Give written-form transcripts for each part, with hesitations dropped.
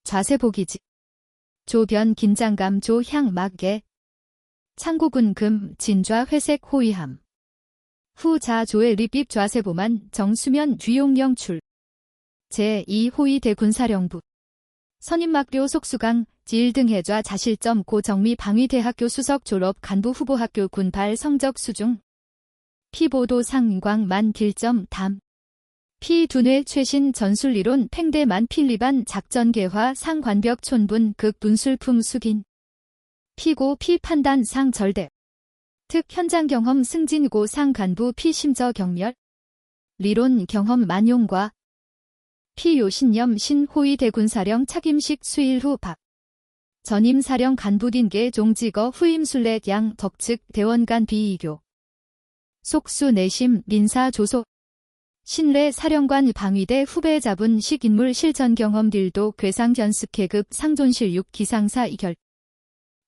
좌세복이지. 조변 긴장감 조향 막개. 창고군 금 진좌 회색 호위함. 후자 조의 립입 좌세보만 정수면 뒤용령 출. 제2호위 대군사령부. 선임막료 속수강 지1등 해좌 자실점 고정미 방위대학교 수석 졸업 간부 후보학교 군발 성적 수중. 피보도 상광 만 길점 담. 피둔회 최신 전술리론 팽대만 필리반 작전개화 상관벽 촌분 극분술품 숙인. 피고 피판단 상 절대. 특 현장 경험 승진고 상 간부 피심저 경멸. 리론 경험 만용과. 피요신념 신호위 대군사령 착임식 수일 후 박. 전임사령 간부딘계 종직어 후임술래 양 덕측 대원간 비이교. 속수 내심 민사 조소. 신뢰 사령관 방위대 후배 자분 식인물 실전 경험 딜도 괴상 견습 계급 상존실육 기상사 이결.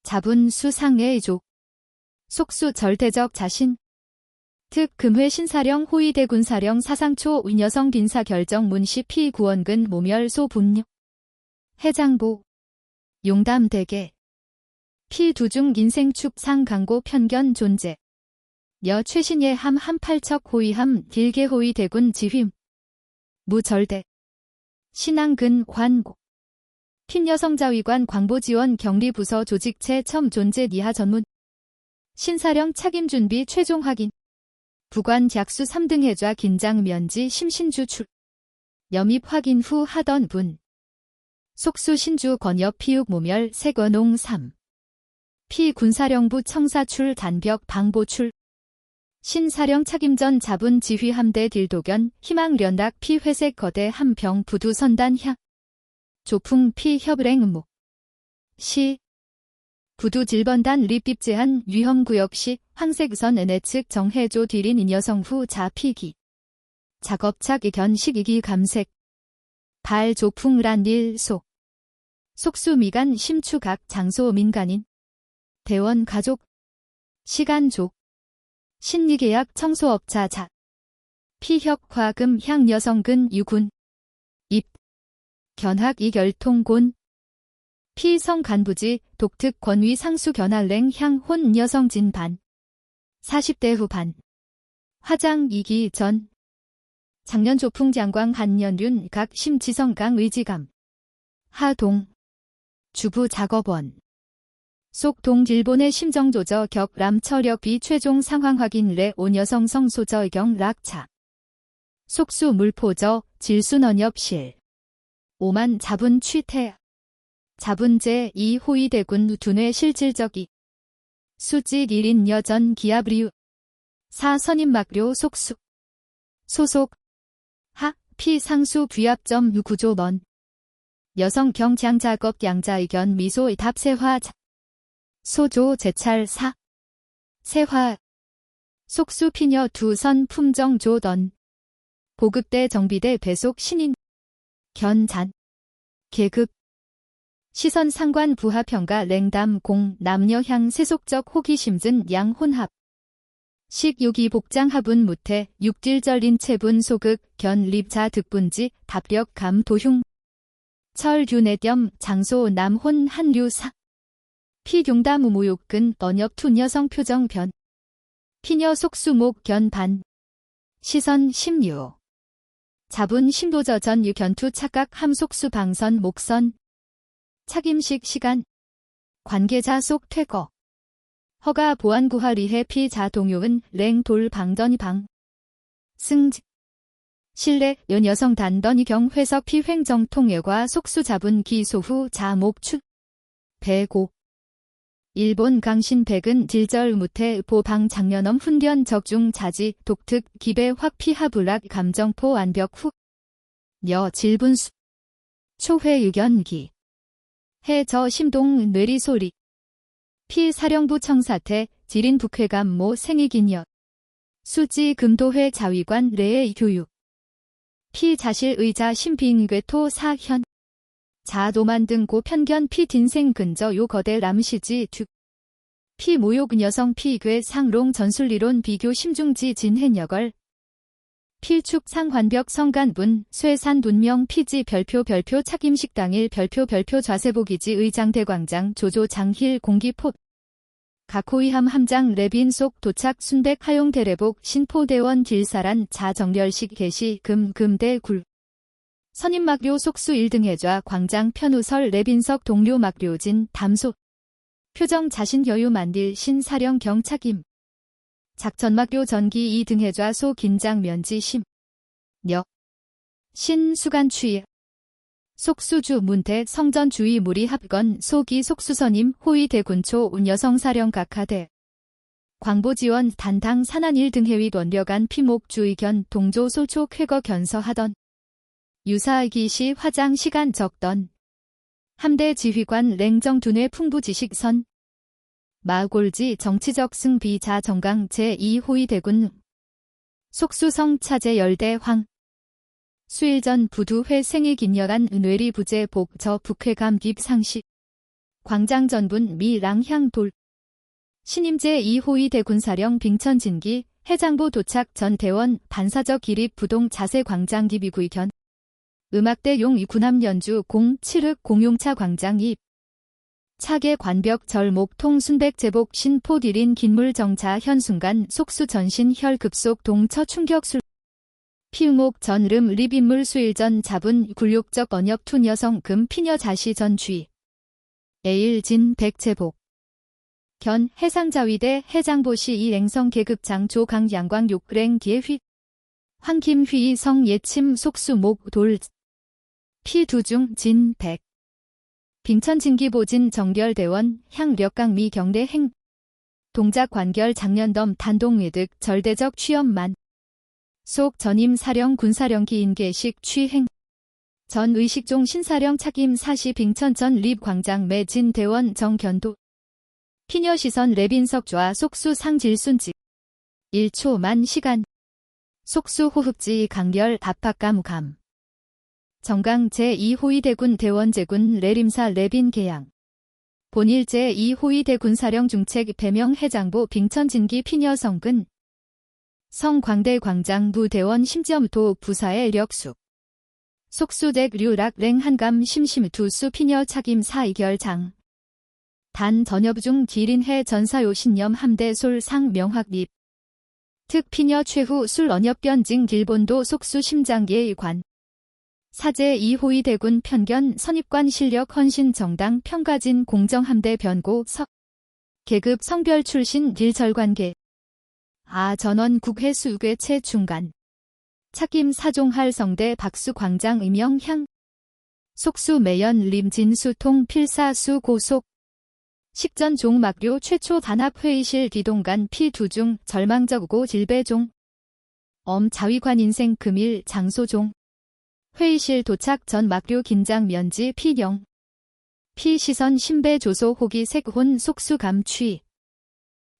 자분 수상의 조. 속수 절대적 자신. 특 금회 신사령 호위 대군사령 사상초 위여성 빈사 결정 문시 피 구원근 모멸 소 분력. 해장보. 용담 대계. 피 두중 인생축 상 강고 편견 존재. 여 최신예 함 한팔척 호위함 길게 호위 대군 지휘. 무절대. 신앙근 관고. 핀여성자위관 광보지원 경리부서 조직체 첨 존재 니하 전문. 신사령 착임준비 최종 확인. 부관 작수 3등 해좌 긴장 면지 심신주 출. 염입 확인 후 하던 분. 속수 신주 건엽 피육 모멸 세건홍 3. 피 군사령부 청사 출 단벽 방보 출. 신사령 착임전 자분 지휘 함대 딜도견 희망 련락 피 회색 거대 함병 부두 선단 향. 조풍 피 협랭 음목. 시. 부두 질번단 립입 제한 위험구역시 황색선 NH측 정해조 딜인 인여성 후 자피기. 작업착 견식 이기 감색. 발 조풍 란일 속. 속수 미간 심추각 장소 민간인. 대원 가족. 시간족. 신리계약 청소업차 자. 피혁화금 향 여성근 유군. 입. 견학 이결통곤. 피성 간부지 독특 권위 상수 견할랭 향 혼 여성 진반. 40대 후반. 화장 2기 전. 작년 조풍 장광 한년륜 각 심지성강 의지감. 하동. 주부 작업원. 속동 일본의 심정조저 격 람처력 비 최종 상황 확인 레 온여성 성소저 경 락차. 속수 물포저 질순언엽실. 오만 자분 취태. 자분제 2호위 대군 두뇌 실질적이. 수직 1인 여전 기압리우. 사 선임막료 속수. 소속. 하 피상수 부합점 구조 먼. 여성 경장 작업 양자 의견 미소 답세화. 소조 제찰 사. 세화. 속수 피녀 두선 품정 조던. 보급대 정비대 배속 신인. 견잔. 계급. 시선 상관 부하평가 랭담 공 남녀향 세속적 호기심즌 양혼합. 식요기 복장 하분 무태 육질절인 체분 소극 견 립자 득분지 답력 감 도흉. 철규내겸 장소 남혼 한류사. 피용담 우무욕근 언엽 투녀성 표정 변. 피녀 속수목 견반. 시선 심유. 자분 심도저 전 유견투 착각 함속수 방선 목선. 착임식 시간. 관계자 속 퇴거. 허가 보안구하 리해 피자 동요은 랭 돌 방던이 방. 승직. 실내 연여성 단던이 경 회석 피횡정 통예과 속수 자분 기소 후 자목 추. 배고. 일본 강신 백은 질절 무태 보방 장년엄 훈련 적중 자지 독특 기배 확 피하불락 감정포 완벽 후. 여 질분수. 초회 의견기. 해저 심동 뇌리소리. 피사령부 청사태 지린 북회감 모 생이긴여. 수지 금도회 자위관 레의 교육. 피자실 의자 심빙괴토 사현. 자도만 등고 편견 피딘생 근저 요 거대 람시지 득. 피모욕 여성 피괴 상롱 전술리론 비교 심중지 진해녀걸. 필축 상관벽 성간분 쇠산 분명 피지 별표 착임식당일 별표 좌세보기지 의장대광장 조조 장힐 공기포 각호이함 함장 레빈 속 도착 순백 하용 대례복 신포대원 길사란 자정렬식 개시 금대 굴 선임막료 속수 1등 해좌 광장 편우설 레빈석 동료 막료진 담소 표정 자신 여유 만딜 신사령 경착임 작전막료 전기 2등 해좌 소 긴장 면지 심 역 신수간 추이 속수주 문태 성전 주의 무리 합건 소기 속수선임 호위 대군초 운여성 사령 각하대 광보지원 단당 산안 1등 해위 원려간 피목 주의견 동조 소초 쾌거 견서하던 유사기시 화장 시간 적던 함대 지휘관 랭정 두뇌 풍부지식선 마골지 정치적 승비 자정강 제2호위 대군 속수성 차제 열대 황 수일전 부두회 생일 김여란 은외리 부제 복저 북회감 깁상시 광장전분 미랑향 돌 신임 제2호위 대군사령 빙천진기 해장부 도착 전 대원 반사적 기립 부동 자세 광장 기비구이견 음악대 용 군함 연주 07흑 공용차 광장 입 차계 관벽 절목 통순백 제복 신포 디린 긴물 정차 현순간 속수 전신 혈 급속 동처 충격술 피우목 전름 리빈물 수일전 잡은 굴욕적 언엽 툰 여성 금 피녀 자시 전 주의 에일 진 백제복 견 해상자위대 해장보시 이랭성 계급장 조강 양광 욕랭 기회휘 황김휘 성 예침 속수 목 돌 피두중 진 백 빙천진기보진 정결대원 향력강미 경대행 동작 관결 장년덤 단동위득 절대적 취업만 속 전임 사령 군사령 기인계식 취행 전 의식종 신사령 착임 사시 빙천전 립 광장 매진 대원 정견도 피녀시선 레빈석 좌 속수 상질순직 1초만 시간 속수 호흡지 강결 답박감감 정강 제2호위 대군 대원제군 레림사 레빈 계양 본일 제2호위 대군사령 중책 배명 해장보 빙천진기 피녀 성근 성광대 광장부 대원 심지엄도 부사의 력숙 속수댁 류락 랭 한감 심심 두수 피녀 착임 사이결장 단 전여부중 기린해 전사요 신념 함대 솔상 명학립 특 피녀 최후 술 언엽변징 길본도 속수 심장예관 사제 2호위 대군 편견 선입관 실력 헌신 정당 평가진 공정함대 변고 석 계급 성별 출신 딜절관계 전원 국회수괴 최중간 착임 사종할 성대 박수 광장 의명향 속수 매연 림진수통 필사수 고속 식전 종막료 최초 단합회의실 기동간 피두중 절망적고 질배종 자위관 인생 금일 장소종 회의실 도착 전 막료 긴장 면지 피령 피시선 신배 조소 호기 색혼 속수 감취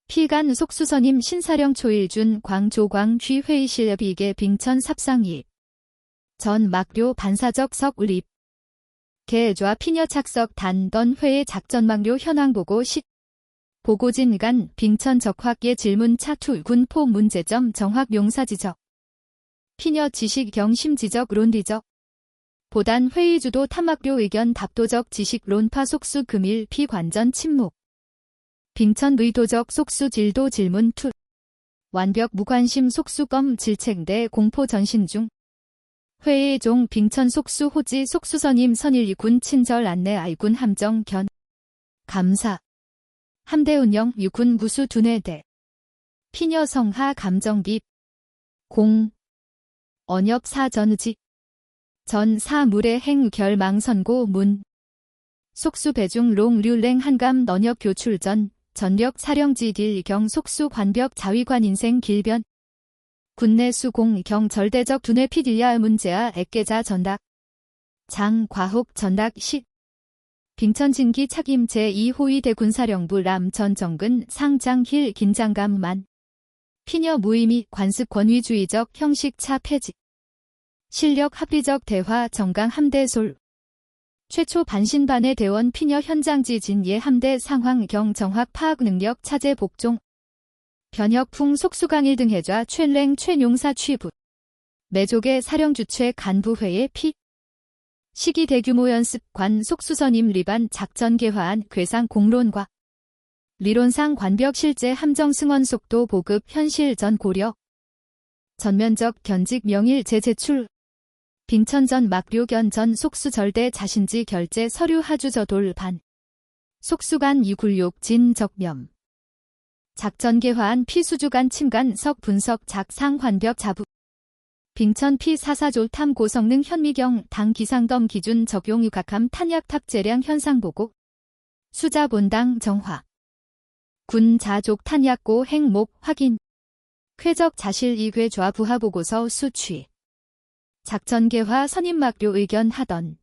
피간 속수선임 신사령 초일준 광조광 휘 회의실 비계 빙천 삽상이 전 막료 반사적 석립 개좌 피녀 착석 단던 회의 작전막료 현황 보고 식 보고진간 빙천 적학계 질문 차투 군포 문제점 정확 용사지적 피녀 지식 경심 지적 론리적 보단 회의 주도 탐막료 의견 답도적 지식 론파 속수 금일 피관전 침묵 빙천 의도적 속수 질도 질문 투 완벽 무관심 속수검 질책대 공포 전신 중 회의 종 빙천 속수 호지 속수선임 선일 군 친절 안내 아이군 함정 견 감사 함대 운영 유군 무수 두뇌대 피녀 성하 감정깁 공 언엽 사전의직 전 사물의 행 결망 선고 문 속수 배중 롱 류랭 한감 너녁 교출전 전력 사령지 딜경 속수 관벽 자위관 인생 길변 군내 수공 경 절대적 두뇌 피딜야 문제아 액계자 전닥 장 과혹 전닥 식 빙천진기 착임 제2호위 대군사령부 람 전 정근 상장힐 긴장감만 피녀 무의미 관습 권위주의적 형식 차 폐지 실력 합리적 대화 정강 함대솔 최초 반신반의 대원 피녀 현장지 진예 함대 상황 경 정확 파악 능력 차제 복종 변혁풍 속수강일 등 해좌 최랭 최용사 취부 매족의 사령주최 간부회의 피. 시기 대규모 연습관 속수선임 리반 작전 개화안 괴상 공론과 리론상 관벽 실제 함정 승원 속도 보급 현실 전 고려 전면적 견직 명일 제출 빙천전 막료견 전 속수 절대 자신지 결제 서류 하주저 돌반 속수간 이굴욕 진 적념 작전 개화안 피수주간 침간 석 분석 작상 환벽 자부 빙천 피4사조 탐 고성능 현미경 당 기상덤 기준 적용 유각함 탄약 탑재량 현상 보고 수자 본당 정화 군 자족 탄약고 행목 확인 쾌적 자실 2회 좌 부하 보고서 수취 작전 개화 선임 막료 의견 하던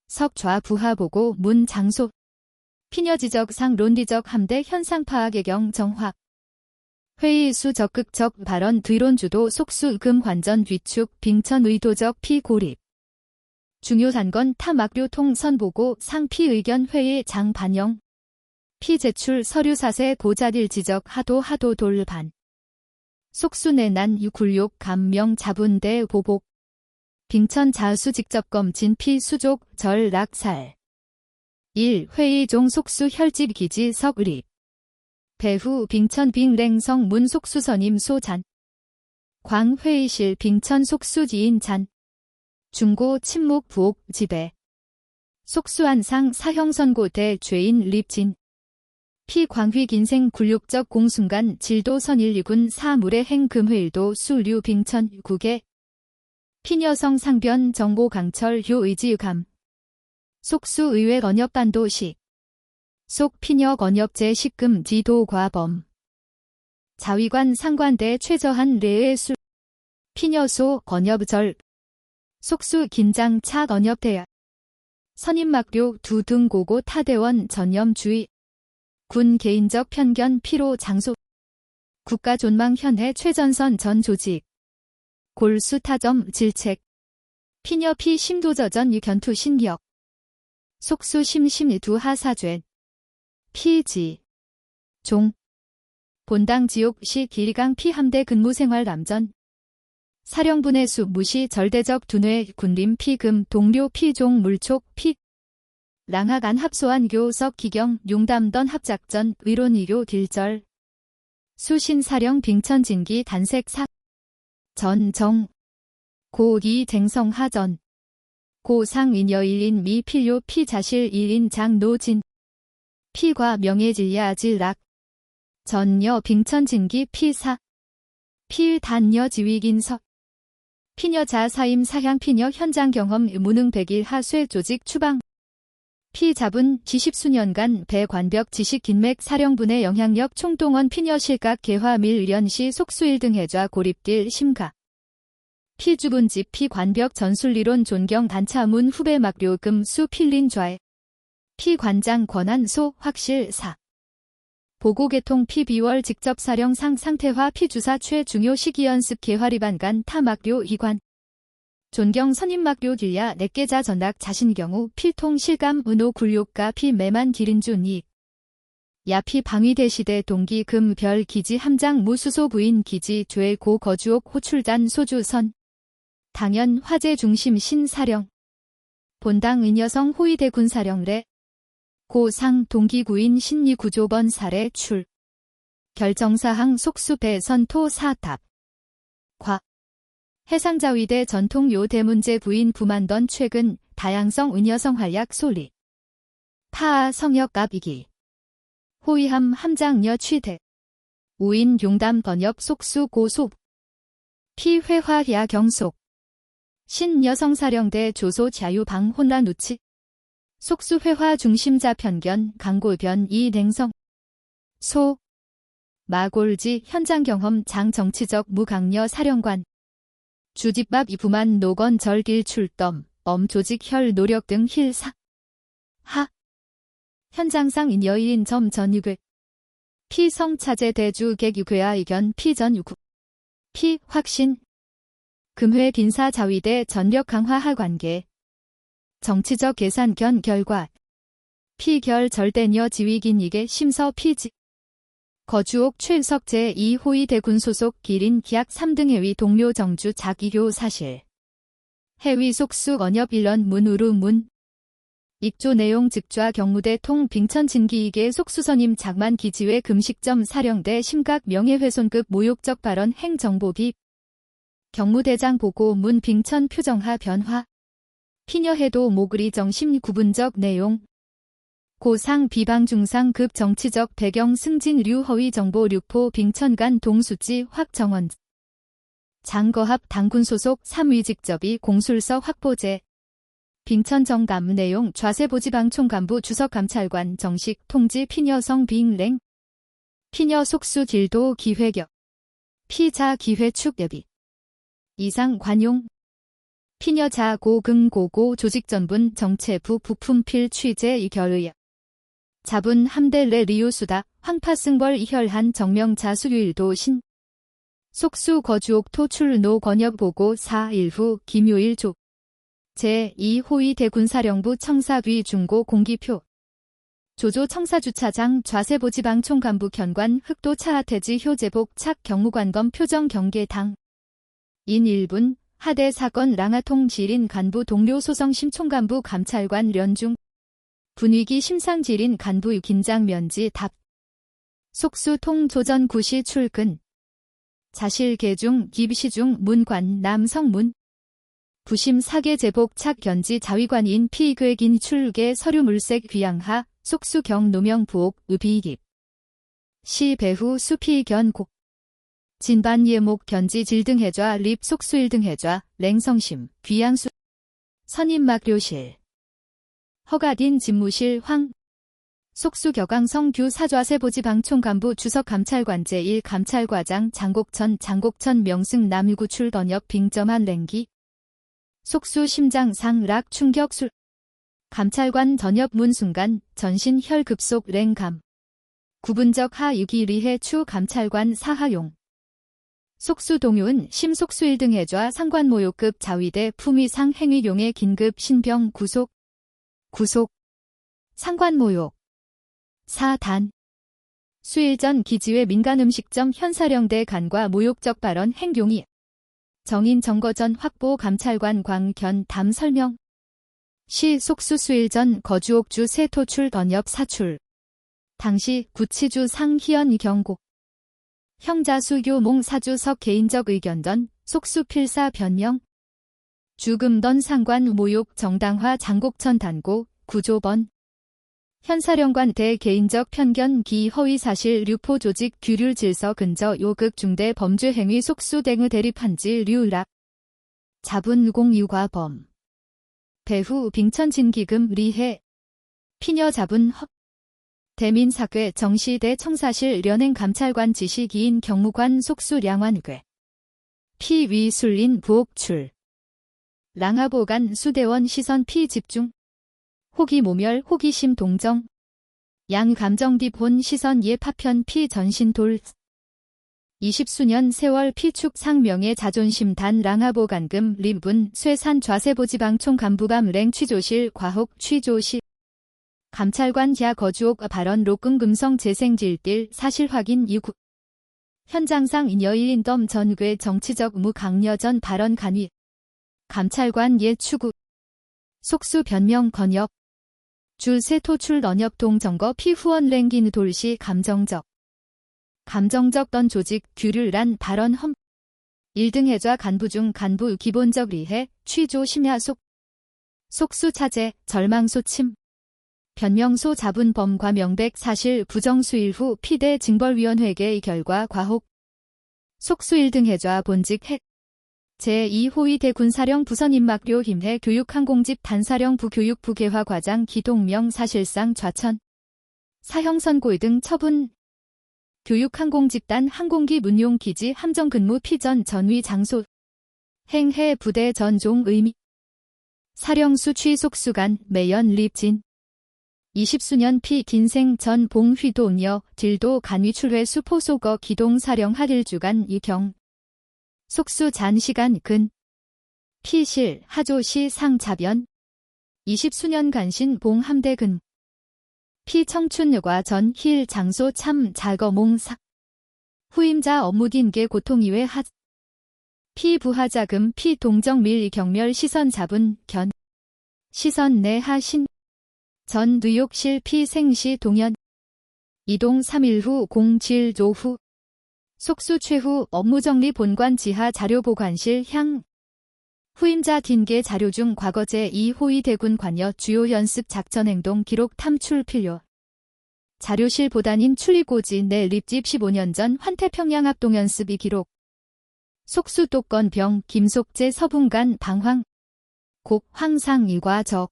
석 좌 부하 보고 문 장소 피녀 지적상 론리적 함대 현상 파악 예경 정확 회의 수 적극적 발언 뒤론 주도 속수 금 관전 위축 빙천 의도적 피고립 중요 단건 타 막료 통선 보고 상피 의견 회의 장 반영 피 제출 서류 사세 고자딜 지적 하도 돌반 속수 내난 유굴욕 감명 자분대 보복 빙천 자수 직접 검진 피 수족 절 낙살 1. 회의 종 속수 혈집 기지 석립 배후 빙천 빙랭성 문 속수선임 소잔 광회의실 빙천 속수지인 잔 중고 침묵 부옥 지배 속수안상 사형선고대 죄인 립진 피광휘 긴생 굴욕적 공순간 질도 선일리군 사물의 행금회일도 수류 빙천 국의 피녀성 상변 정보 강철 효 의지유감 속수 의회 언협반도식 속 피녀 언협제 식금 지도 과범 자위관 상관대 최저한 레의 수 피녀소 언협절 속수 긴장 착 언협대야 선임막료 두등 고고 타대원 전염 주의 군 개인적 편견 피로 장소 국가 존망 현해 최전선 전 조직 골수 타점 질책 피녀 피 심도저전 유견투 신격 속수 심심 두 하사죄 피지 종 본당 지옥시 길이강 피함대 근무생활 남전 사령분의 수 무시 절대적 두뇌 군림 피금 동료 피종 물촉 피 랑하간 합소한 교석 기경 용담던 합작전 의론이교 딜절 수신사령 빙천진기 단색사 전정 고2 쟁성하전 고상인여 1인 미 필요 피자실 1인 장노진 피과 명예질야 질락 전여 빙천진기 피사 필단여 지위긴석 피녀 자사임 사향 피녀 현장 경험 무능 100일 하쇠 조직 추방 피자분 지십수년간 배관벽 지식 긴맥 사령분의 영향력 총동원 피녀 실각 개화 밀연시 속수 1등 해좌 고립딜 심가 피주분집 피관벽 전술리론 존경 단차문 후배 막료 금수 필린 좌에 피관장 권한 소 확실 사 보고개통 피비월 직접 사령상 상태화 피주사 최중요 시기연습 개화리반간 타막료 이관 존경 선임막료 길야 내께자 전락 자신 경우 필통 실감 은호 굴욕가 피매만 기린준 이익 야피 방위대시대 동기 금별 기지 함장 무수소 부인 기지 죄 고 거주옥 호출단 소주선 당연 화재 중심 신사령 본당 은여성 호위대 군사령래 고상 동기구인 신리구조번 사례 출 결정사항 속수배 선토 사탑 과 해상자위대 전통요 대문제 부인 부만던 최근 다양성 은여성 활약 소리 파아 성역 압이기 호위함 함장여 취대 우인 용담 번역 속수 고소 피회화야 경속 신여성사령대 조소 자유방 혼란 우치 속수회화 중심자 편견 강골변 이냉성 소 마골지 현장 경험 장 정치적 무강녀 사령관 주집밥 이부만 노건 절길 출덤 엄조직 혈 노력 등 힐사 하 현장상 인여인 점 전유괴 피성차제 대주 객유괴아 의견 피전유구 피 확신 금회 빈사 자위대 전력 강화 하관계 정치적 계산 견 결과 피결 절대녀 지위긴 이계 심서 피지 거주옥 최석 제2호위 대군 소속 기린 기약 3등 해위 동료 정주 자기효 사실. 해위 속수 언협 일런 문우루 문. 익조 내용 즉좌 경무대 통 빙천 진기익의 속수선임 작만 기지회 금식점 사령대 심각 명예훼손급 모욕적 발언 행정보비. 경무대장 보고 문 빙천 표정하 변화. 피녀해도 모그리 정심 구분적 내용. 고상 비방 중상 급 정치적 배경 승진 류 허위 정보 류포 빙천 간 동수지 확 정원. 장거합 당군 소속 3위 직접이 공술서 확보제. 빙천 정감 내용 좌세보지방 총감부 주석감찰관 정식 통지 피녀성 비잉랭. 피녀 속수 딜도 기회격. 피자 기회축 예비. 이상 관용. 피녀자 고금고고 조직전분 정체부 부품필 취재 이결의. 자분 함델레 리우수다 황파승벌 이혈한 정명자 수유일도 신. 속수 거주옥 토출노 권역보고 4일 후 김요일 조. 제2호위 대군사령부 청사위 중고 공기표. 조조 청사주차장 좌세보지방 총감부 견관 흑도 차하태지 효제복 착 경무관검 표정 경계당. 인 1분 하대 사건 랑아통 지린 간부 동료 소성심 총감부 감찰관 련중. 분위기 심상 지린 간부 긴장 면지 답. 속수 통 조전 구시 출근. 자실 개중 기비시중 문관 남성문. 부심 사계 제복 착 견지 자위관인 피괴긴 출계 서류 물색 귀양하 속수 경 노명 부옥 의비입. 시 배후 수피 견곡. 진반 예목 견지 질등해좌 립 속수 1등 해좌 랭성심 귀양수. 선임막료실. 허가딘 집무실 황. 속수 격강성 규 사좌세보지방 총감부 주석감찰관 제1감찰과장 장곡천 명승 남유구 출던역 빙점한 랭기. 속수 심장 상락 충격술. 감찰관 전엽 문순간 전신 혈급속 랭감. 구분적 하유기 리해 추 감찰관 사하용. 속수 동요은 심속수 1등 해좌 상관모욕급 자위대 품위상 행위용의 긴급 신병 구속. 상관모욕. 사단. 수일 전 기지회 민간음식점 현사령대 간과 모욕적 발언 행용이. 정인 정거전 확보 감찰관 광견 담 설명. 시 속수 수일 전 거주옥주 세토출 던엽 사출. 당시 구치주 상희연 경고. 형자수교 몽 사주석 개인적 의견전 속수 필사 변명. 주금던 상관 모욕 정당화 장곡천 단고 구조번. 현사령관 대 개인적 편견 기 허위 사실 류포 조직 규율 질서 근저 요극 중대 범죄 행위 속수 댕의 대립한지 류락. 자분 공유과범. 배후 빙천 진기금 리해. 피녀 자분 헙. 대민사괴 정시대 청사실 련행 감찰관 지시기인 경무관 속수 량완괴. 피위술린 부옥출. 랑하보간 수대원 시선 피집중. 호기모멸 호기심 동정. 양감정디 본 시선 예 파편 피전신돌. 20수년 세월 피축 상명의 자존심 단 랑하보간금 림분 쇠산 좌세보지방 총감부감 랭 취조실 과혹 취조시. 감찰관 야 거주옥 발언 로끈 금성 재생질딜 사실 확인 이구. 현장상 인여일인 덤 전괴 정치적 무강려전 발언 간위. 감찰관 예 추구. 속수 변명 건역. 줄세 토출 런협 동정거 피후원 랭긴 돌시 감정적 던 조직 규율란 발언 험. 1등 해좌 간부 중 간부 기본적 리해 취조 심야속. 속수 차제 절망소 침. 변명소 자분 범과 명백 사실 부정수일 후 피대 징벌위원회의 결과 과혹. 속수 1등 해좌 본직 핵. 제2호위 대군사령 부선임막료 힘해 교육항공집 단사령 부교육부 개화과장 기동명 사실상 좌천. 사형선고 등 처분. 교육항공집단 항공기 문용기지 함정근무 피전 전위 장소. 행해 부대 전종 의미. 사령수 취속수간 매연 립진. 20수년 피 긴생 전 봉휘도녀 딜도 간위 출회 수포소거 기동사령 하일주간 이경. 속수 잔시간 근. 피실 하조시 상자변. 20수년 간신 봉함대 근. 피 청춘과 전 힐 장소 참 자거몽사. 후임자 업무딘게 고통 이외 하. 피 부하자금 피 동정밀 경멸 시선 잡은 견. 시선 내 하신. 전 뉴욕실 피 생시 동연. 이동 3일 후 07조 후. 속수 최후 업무정리 본관 지하 자료보관실 향. 후임자 딘게 자료 중 과거제 2호위 대군 관여 주요 연습 작전행동 기록 탐출 필요. 자료실 보단인 출리고지 내 립집 15년 전 환태평양 합동연습 이 기록. 속수 또건 병 김속재 서분간 방황. 곡 황상 이과적.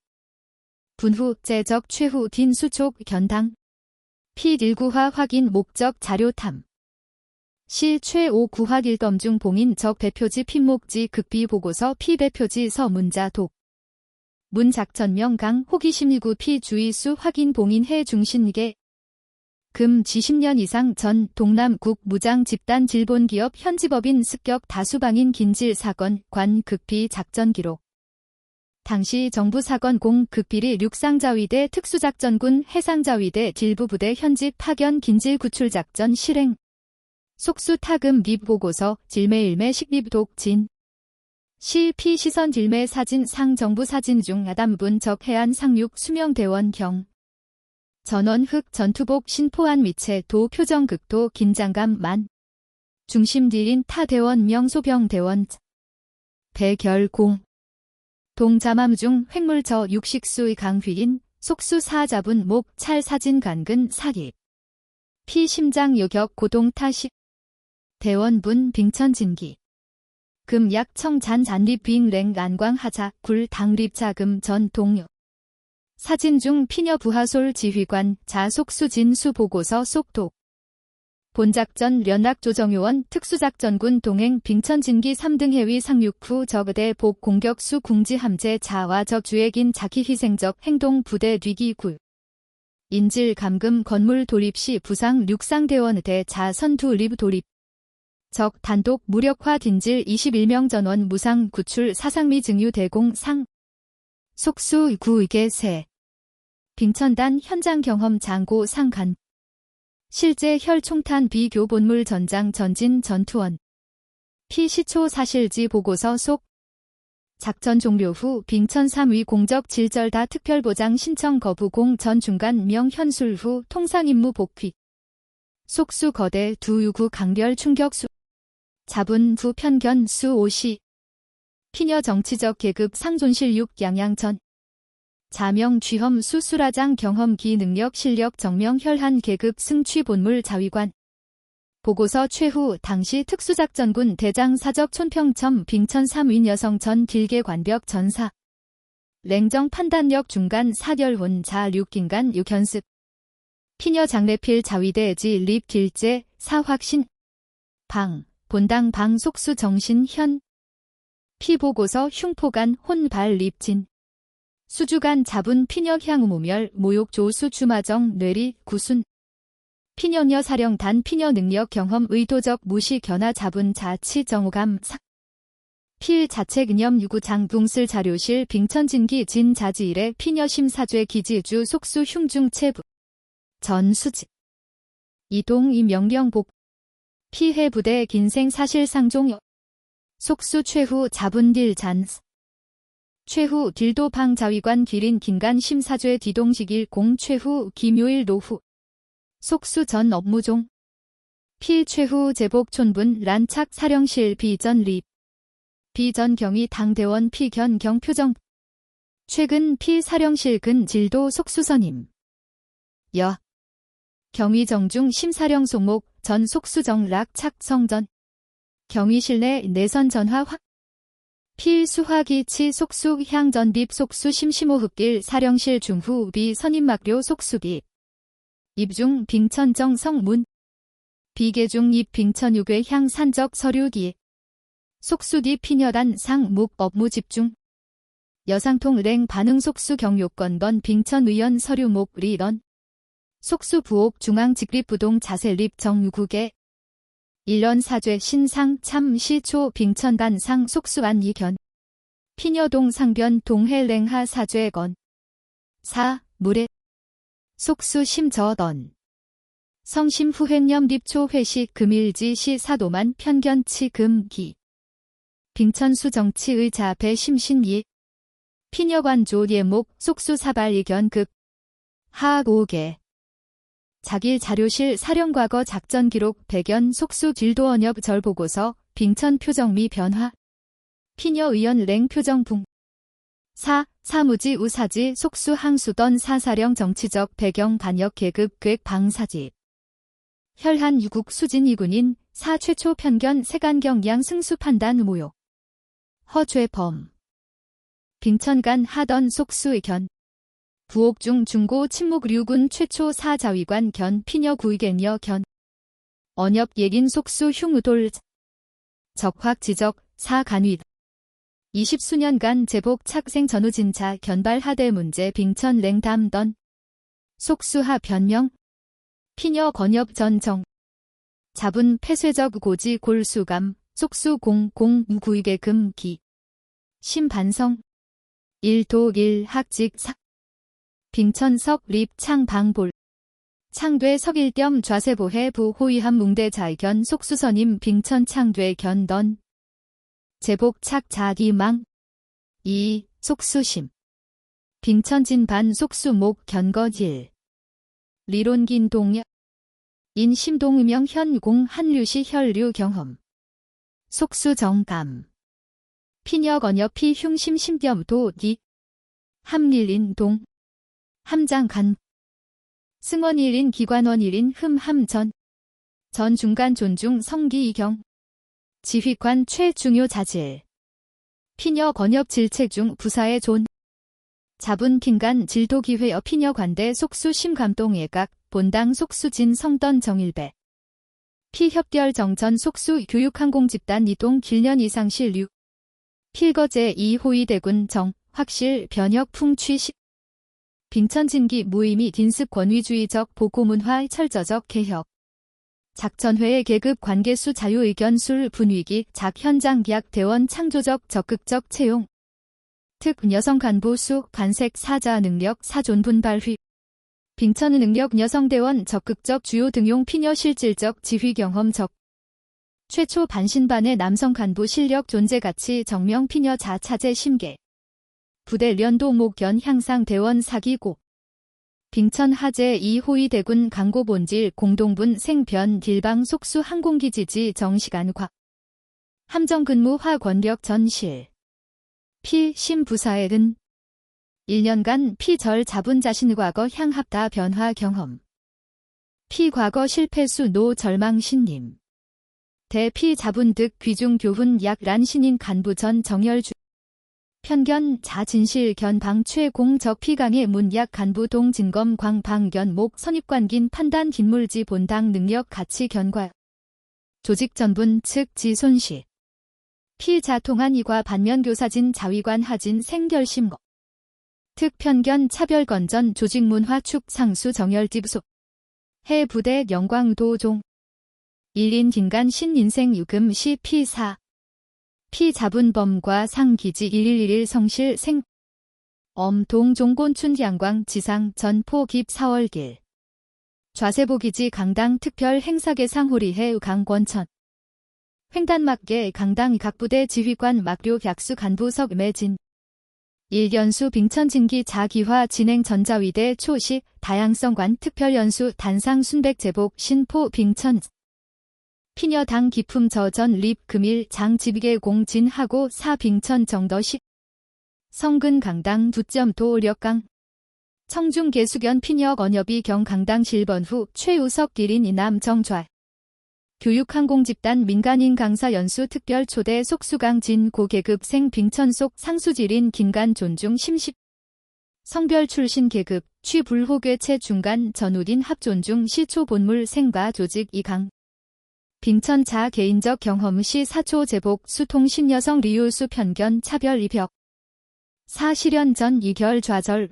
분후 제적 최후 딘 수촉 견당. 피 19화 확인 목적 자료탐. 시 최5 구학 일검 중 봉인 적 배표지 핀목지 극비 보고서 피 배표지 서 문자 독. 문 작전명 강 호기심 19 피 주의수 확인 봉인 해 중신계. 금 지10년 이상 전 동남국 무장 집단 질본기업 현지법인 습격 다수방인 긴질 사건 관 극비 작전 기록. 당시 정부 사건 공 극비리 육상자위대 특수작전군 해상자위대 딜부부대 현지 파견 긴질 구출작전 실행. 속수 타금 립 보고서 질매일매 식립 독진. 시 피 시선 딜매 사진 상 정부 사진 중 아담분 적 해안 상륙 수명대원 경. 전원 흑 전투복 신포안 미체 도 표정 극도 긴장감 만. 중심 딜인 타 대원 명소병 대원 배결공. 동자맘 중 횡물저 육식수의 강휘인 속수 사자분 목 찰 사진 간근 사기. 피 심장 요격 고동 타시. 대원분 빙천 진기. 금 약청 잔 잔립 빙랭 안광 하자 굴 당립 자금 전 동요. 사진 중 피녀 부하솔 지휘관 자속수 진수 보고서 속독. 본작전 연락 조정요원 특수작전군 동행 빙천 진기 3등 해위 상륙 후 적의대 복 공격수 궁지 함재 자와 적 주액인 자기 희생적 행동 부대 뒤기 굴. 인질 감금 건물 돌입 시 부상 육상대원의대 자선두 립 돌입. 적 단독 무력화 딘질 21명 전원 무상 구출 사상미 증유 대공 상. 속수 구의계 세. 빙천단 현장 경험 장고 상간. 실제 혈총탄 비교본물 전장 전진 전투원. 피 시초 사실지 보고서 속. 작전 종료 후 빙천 3위 공적 질절다 특별보장 신청 거부 공 전 중간 명 현술 후 통상 임무 복귀. 속수 거대 두 유구 강렬 충격수. 자분 후 편견 수 5시. 피녀 정치적 계급 상존실 6 양양천. 자명 쥐험 수수라장 경험기 능력 실력 정명 혈한 계급 승취 본물 자위관. 보고서 최후 당시 특수작전군 대장 사적 촌평첨 빙천 3윈 여성 전 딜계 관벽 전사. 랭정 판단력 중간 사결혼 자 6긴간 6현습. 피녀 장래필 자위대 지 립 길제 사확신. 방 본당 방 속수 정신 현. 피보고서 흉포간 혼발 립진. 수주간 자분 피녀 향우모멸 모욕 조수 주마정 뇌리 구순. 피녀녀 사령단 피녀 능력 경험 의도적 무시 견하 자분 자치 정오감 삭. 필 자체 근염 유구 장붕슬 자료실 빙천진기 진 자지일의 피녀 심사죄 기지주 속수 흉중 체부. 전수지. 이동 이명령복. 피해 부대 긴생 사실 상종. 속수 최후 자분딜 잔스. 최후 딜도 방 자위관 기린 긴간 심사죄 뒤동식일 공 최후 김요일 노후. 속수 전 업무종. 피 최후 제복 촌분 란착 사령실 비전 립. 비전 경위 당대원 피견 경표정. 최근 피 사령실 근 질도 속수선임. 여. 경위정중 심사령 송목 전 속수정 락착 성전. 경위실 내 내선 전화 확. 필 수화기 치 속수 향전 빕 속수 심심호 흡길 사령실 중후 비 선임막료 속수비. 입중 빙천정 성문. 비계중 입 빙천 유괴 향 산적 서류기. 속수디 피녀단 상 목 업무 집중. 여상통 랭 반응 속수 경요건 번 빙천 의원 서류 목 리런. 속수 부옥 중앙 직립 부동 자세 립 정유국에. 일런 사죄 신상 참 시초 빙천단 상 속수안 이견. 피녀동 상변 동해 랭하 사죄건. 4. 물에. 속수 심저던. 성심 후횡념 립초 회식 금일지 시 사도만 편견치 금기. 빙천수 정치의 자배 심신이. 피녀관조 예목 속수 사발 이견극. 하악오개. 자기 자료실 사령과거 작전기록 배견 속수 길도언협 절보고서 빙천 표정미 변화. 피녀 의원 랭 표정붕. 사무지 우사지 속수 항수던 사사령 정치적 배경 반역 계급 계획 방사집. 혈한 유국 수진 이군인 최초 편견 세간경양 승수 판단 모욕. 허죄범. 빙천간 하던 속수 의견. 부옥중 중고 침묵 류군 최초 사자위관 견 피녀 구의견여 견. 언협 예긴 속수 흉우돌. 적확 지적 사간위. 20수년간 제복 착생 전후진차 견발 하대 문제 빙천 랭담던. 속수하 변명. 피녀 건협 전정. 자분 폐쇄적 고지 골수감 속수 공구입의 금기. 심반성. 일도 학직 사. 빙천석 립창 방볼. 창돼 석일겸 좌세보해 부호위함 뭉대자견 속수선임 빙천 창돼 견던. 제복 착 자기망. 속수심. 빙천진 반 속수목 견거질. 리론긴 동역. 인심동음영 현공 한류시 혈류 경험. 속수정감. 피녀 언협 피흉심 심겸도 디. 함릴인 동. 함장 간. 승원 1인 기관원 1인 흠함전. 전 중간 존중 성기 이경. 지휘관 최중요 자질. 피녀 건협 질책 중 부사의 존. 자분 킹간 질도기회여 피녀 관대 속수 심감동 예각 본당 속수진 성던 정일배. 피협별 정천 속수 교육항공집단 이동 길년 이상실 류. 필거제 2호위 대군 정 확실 변혁 풍취식. 빙천진기 무의미 딘습 권위주의적 보고문화 철저적 개혁. 작전회의 계급 관계수 자유의견술 분위기 작 현장 기약 대원 창조적 적극적 채용. 특 여성 간부 수 관색 사자 능력 사존분 발휘. 빙천 능력 여성대원 적극적 주요 등용 피녀 실질적 지휘 경험 적. 최초 반신반의 남성 간부 실력 존재 가치 정명 피녀 자차제 심계. 부대 연도 목견 향상 대원 사기고. 빙천 하제 2호위 대군 강고 본질 공동분 생변 딜방 속수 항공기지지 정시간 과. 함정 근무 화 권력 전실. 피 심부사의 은. 1년간 피절 자분 자신 과거 향합다 변화 경험. 피 과거 실패수 노 절망 신님. 대피 자분 득 귀중 교훈 약란 신인 간부 전 정열주. 편견 자진실 견방 최공적 피강의 문약 간부 동진검 광방견 목 선입관긴 판단 긴물지 본당 능력 가치 견과. 조직 전분 측 지손시. 피자 통한 이과 반면 교사진 자위관 하진 생결심거. 특 편견 차별 건전 조직 문화 축 상수 정열집소. 해 부대 영광 도종. 1인 긴간 신인생 유금 시 피사. 피자분범과 상기지 1111 성실 생. 엄동종곤춘 양광 지상 전포 깁 4월길. 좌세보기지 강당 특별 행사계상 호리해 강권천. 횡단막계 강당 각부대 지휘관 막료 약수 간부석 매진. 1연수 빙천진기 자기화 진행 전자위대 초시 다양성관 특별연수 단상 순백 제복 신포 빙천. 피녀당 기품 저전 립 금일 장 지비계 공진하고 사 빙천 정더시. 성근 강당 두점 도력강. 청중 계수견 피녀 언협이 경 강당 실번 후 최우석 기린 이남 정좌. 교육항공집단 민간인 강사 연수 특별 초대 속수강 진 고계급생 빙천속 상수질인 긴간 존중 심십. 성별 출신 계급 취불호괴체 중간 전우딘 합존중 시초 본물 생바 조직 이강. 빙천 자 개인적 경험 시 사초 제복 수통 신여성 리유수 편견 차별 입혁. 사실현 전 이결 좌절.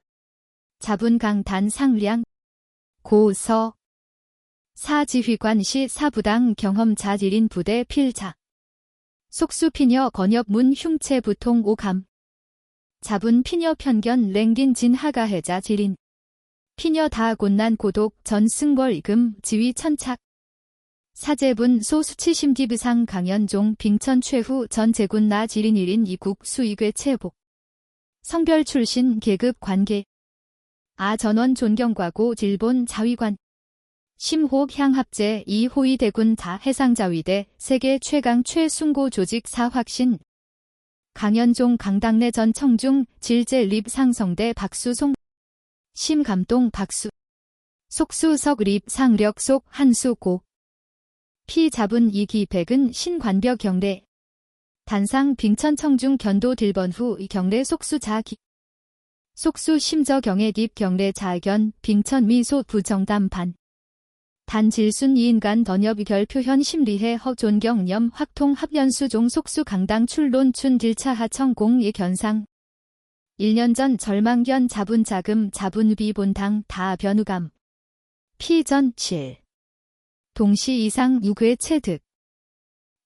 자분 강단 상량. 고서. 사지휘관 시 사부당 경험 자질인 부대 필자. 속수 피녀 건협 문 흉체 부통 오감. 자분 피녀 편견 랭긴 진 하가해자 질인. 피녀 다 곤난 고독 전승걸 금 지위 천착. 사제분 소수치심 기부상 강연종 빙천 최후 전 제군 나 지린 1인 이국 수의궤 체복. 성별 출신 계급 관계. 아 전원 존경과고 일본 자위관. 심호옥 향합제 이호위 대군 자 해상자위대 세계 최강 최순고 조직 사확신. 강연종 강당내 전 청중 질제 립 상성대 박수송. 심감동 박수. 속수석 립 상력 속 한수 고. 피 잡은 이기 백은 신관벽 경례. 단상 빙천 청중 견도 딜번 후 경례 속수 자기. 속수 심저 경례 딥 경례 자견 빙천 미소 부정담반. 단질순 이인간 던엽 결 표현 심리해 허 존경념 확통 합연수종 속수 강당 출론 춘 딜차 하청 공예 견상. 1년 전 절망견 자분 자금 자분 비본당 다 변우감. 피전 7. 동시 이상 6회 체득.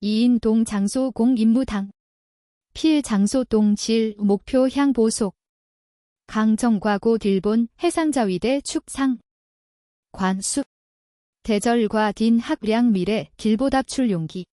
2인 동 장소 공 임무당. 필 장소 동질 목표 향 보속. 강정과고 딜본 해상자위대 축상. 관수. 대절과 딘 학량 미래 길보답 출용기.